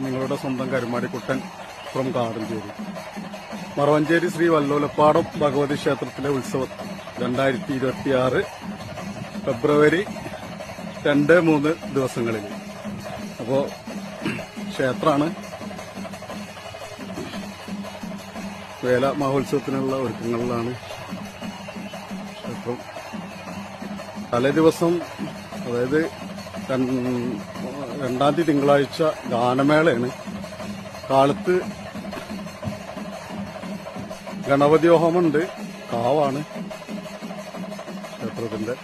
നിങ്ങളുടെ സ്വന്തം കരുമാടിക്കുട്ടൻ ഫ്രം കാടഞ്ചേരി. മറവഞ്ചേരി ശ്രീ വല്ലോലപ്പാടം ഭഗവതി ക്ഷേത്രത്തിലെ ഉത്സവം 2026 ഫെബ്രുവരി 2-3 ദിവസങ്ങളിൽ. അപ്പോൾ ക്ഷേത്രമാണ്. വേല മഹോത്സവത്തിനുള്ള ഒരുക്കങ്ങളിലാണ് ക്ഷേത്രം. തലേ ദിവസം, അതായത് 2-ാം തീയതി തിങ്കളാഴ്ച ഗാനമേളയാണ്. കാലത്ത് ഗണപതി ഹോമമുണ്ട്. കാവാണ് ക്ഷേത്രത്തിന്റെ.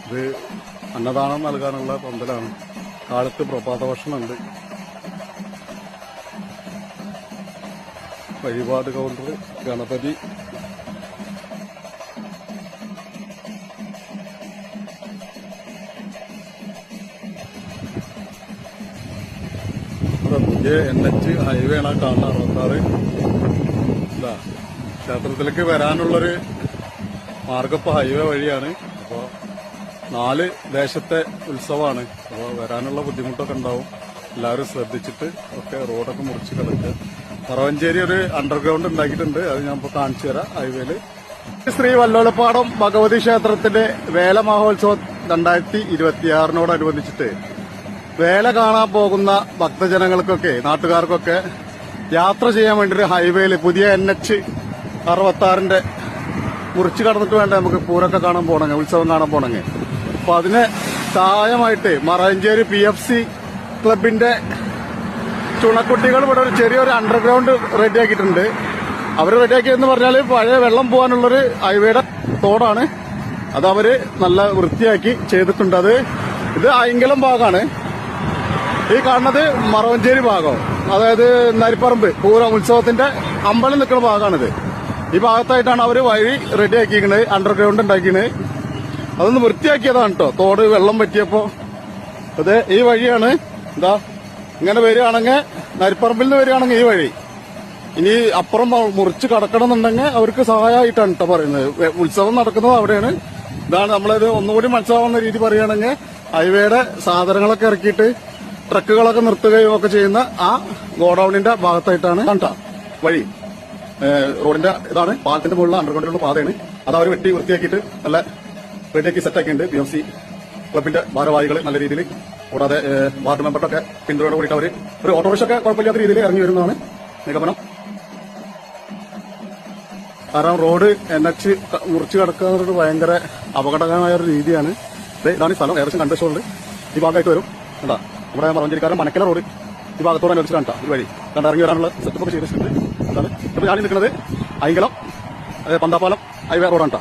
ഇത് അന്നദാനം നൽകാനുള്ള പന്തലാണ്. കാലത്ത് പ്രഭാത ഭക്ഷണമുണ്ട്. വഴിപാട് കൗണ്ടർ, ഗണപതി. പുതിയ NH ഹൈവേ ആണ് കാണുന്ന 66. ക്ഷേത്രത്തിലേക്ക് വരാനുള്ളൊരു മാർഗപ്പ ഹൈവേ വഴിയാണ്. അപ്പോൾ 4 ദേശത്തെ ഉത്സവമാണ്. അപ്പോൾ വരാനുള്ള ബുദ്ധിമുട്ടൊക്കെ ഉണ്ടാവും. എല്ലാവരും ശ്രദ്ധിച്ചിട്ട് ഒക്കെ റോഡൊക്കെ മുറിച്ച് കിടക്കുക. മറവഞ്ചേരി ഒരു അണ്ടർഗ്രൗണ്ട് ഉണ്ടാക്കിയിട്ടുണ്ട്. അത് ഞാൻ ഇപ്പോൾ കാണിച്ചു തരാം. ഹൈവേയില് ശ്രീ വല്ലോലപ്പാടം ഭഗവതി ക്ഷേത്രത്തിന്റെ വേല മഹോത്സവം 2026 വേല കാണാൻ പോകുന്ന ഭക്തജനങ്ങൾക്കൊക്കെ, നാട്ടുകാർക്കൊക്കെ യാത്ര ചെയ്യാൻ വേണ്ടി ഹൈവേയിൽ പുതിയ NH 66 മുറിച്ച് കടന്നിട്ട് വേണ്ട നമുക്ക് പൂരൊക്കെ കാണാൻ പോകണമെങ്കിൽ, ഉത്സവം കാണാൻ പോകണമെങ്കിൽ. അപ്പൊ അതിന് സഹായമായിട്ട് മറവഞ്ചേരി PFC ക്ലബിന്റെ ചുണക്കുട്ടികൾ ഇവിടെ ഒരു ചെറിയൊരു അണ്ടർഗ്രൗണ്ട് റെഡിയാക്കിയിട്ടുണ്ട്. അവർ റെഡിയാക്കിയെന്ന് പറഞ്ഞാൽ പഴയ വെള്ളം പോകാനുള്ളൊരു ഹൈവേയുടെ തോടാണ്. അത് അവര് നല്ല വൃത്തിയാക്കി ചെയ്തിട്ടുണ്ട്. ഇത് ആയിങ്കലം ഭാഗമാണ്. ഈ കാണുന്നത് മറവഞ്ചേരി ഭാഗം, അതായത് നരിപ്പറമ്പ് പൂരം ഉത്സവത്തിന്റെ അമ്പലം നിൽക്കുന്ന ഭാഗമാണിത്. ഈ ഭാഗത്തായിട്ടാണ് അവർ വഴി റെഡിയാക്കിയിരിക്കുന്നത്, അണ്ടർഗ്രൗണ്ട് ഉണ്ടാക്കിയത്. അതൊന്ന് വൃത്തിയാക്കിയതാണ് കേട്ടോ. തോട് വെള്ളം പറ്റിയപ്പോ അത് ഈ വഴിയാണ്. എന്താ ഇങ്ങനെ വരികയാണെങ്കിൽ, നരിപ്പറമ്പിൽ നിന്ന് വരികയാണെങ്കിൽ ഈ വഴി. ഇനി അപ്പുറം മുറിച്ച് കടക്കണമെന്നുണ്ടെങ്കിൽ അവർക്ക് സഹായമായിട്ടാണ് കേട്ടോ പറയുന്നത്. ഉത്സവം നടക്കുന്നത് അവിടെയാണ്. ഇതാണ് നമ്മളത് ഒന്നുകൂടി മനസ്സിലാവുന്ന രീതി പറയുകയാണെങ്കിൽ, ഹൈവേയുടെ സാധനങ്ങളൊക്കെ ഇറക്കിയിട്ട് ട്രക്കുകളൊക്കെ നിർത്തുകയും ഒക്കെ ചെയ്യുന്ന ആ ഗോഡൌണിന്റെ ഭാഗത്തായിട്ടാണ് കണ്ട വഴി. റോഡിന്റെ ഇതാണ്, പാലത്തിന്റെ മുകളിൽ അണ്ടർഗ്രൗണ്ടിലുള്ള പാതയാണ്. അത് അവർ വെട്ടി വൃത്തിയാക്കിയിട്ട് നല്ല റെഡിയാക്കി സെറ്റാക്കിയിട്ടുണ്ട്. PFC ക്ലബിന്റെ ഭാരവാഹികൾ നല്ല രീതിയിൽ, കൂടാതെ വാർഡ് മെമ്പറുടെ പിന്തുണയോട് കൂടിയിട്ട് അവർ ഒരു ഓട്ടോറിക്ഷ ഒക്കെ കുഴപ്പമില്ലാത്ത രീതിയിൽ ഇറങ്ങി വരുന്നതാണ് നിഗമനം. കാരണം റോഡ് NH മുറിച്ച് കിടക്കുന്നത് ഭയങ്കര അപകടകരമായ ഒരു രീതിയാണ്. ഇതാണ് ഈ സ്ഥലം. ഏകദേശം കണ്ടശോണ്ട് ഈ ഭാഗമായിട്ട് വരും. കണ്ടാ നമ്മുടെ മറവഞ്ചേരിക്കാരൻ മനക്കല റോഡ് ഈ ഭാഗത്തോടെ അനുസരിച്ച് കണ്ടാ ഈ വഴി ഇറങ്ങി വരാനുള്ള സെറ്റപ്പ് ഒക്കെ ചെയ്തിട്ടുണ്ട്. അതാണ് ഇപ്പൊ ഞാൻ നിൽക്കുന്നത് അയങ്കലം പന്താപ്പാലം ഹൈവേ റോഡാണ് കേട്ടോ.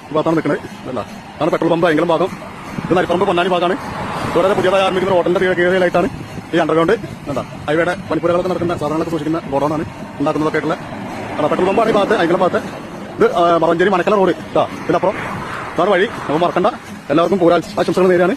ഈ ഭാഗത്താണ് നിൽക്കുന്നത്. അതാണ് പെട്രോൾ പമ്പ് അയങ്കലം ഭാഗം. ഇത് നരിപ്പറമ്പ് പൊന്നാനി ഭാഗമാണ്. ഇതുവരെ പുതിയതായി ആരംഭിക്കുന്ന റോഡിന്റെ കീഴിലായിട്ടാണ് ഈ അണ്ടർഗ്രൗണ്ട്. എന്താ ഹൈവേയുടെ പണിപ്പുരകളൊക്കെ നടക്കുന്ന സാധനങ്ങളൊക്കെ സൂക്ഷിക്കുന്ന റോഡാണ് ഉണ്ടാക്കുന്നതൊക്കെ ആയിട്ടുള്ള. പെട്രോൾ പമ്പാണ് ഈ ഭാഗത്ത്, അയങ്കലം ഭാഗത്ത്. ഇത് മറവഞ്ചേരി മനക്കല റോഡ്. ഇതിനപ്പുറം അതാണ് വഴി. നമ്മൾ മറക്കണ്ട. എല്ലാവർക്കും പൂരാശംസകൾ നേരെയാണ്.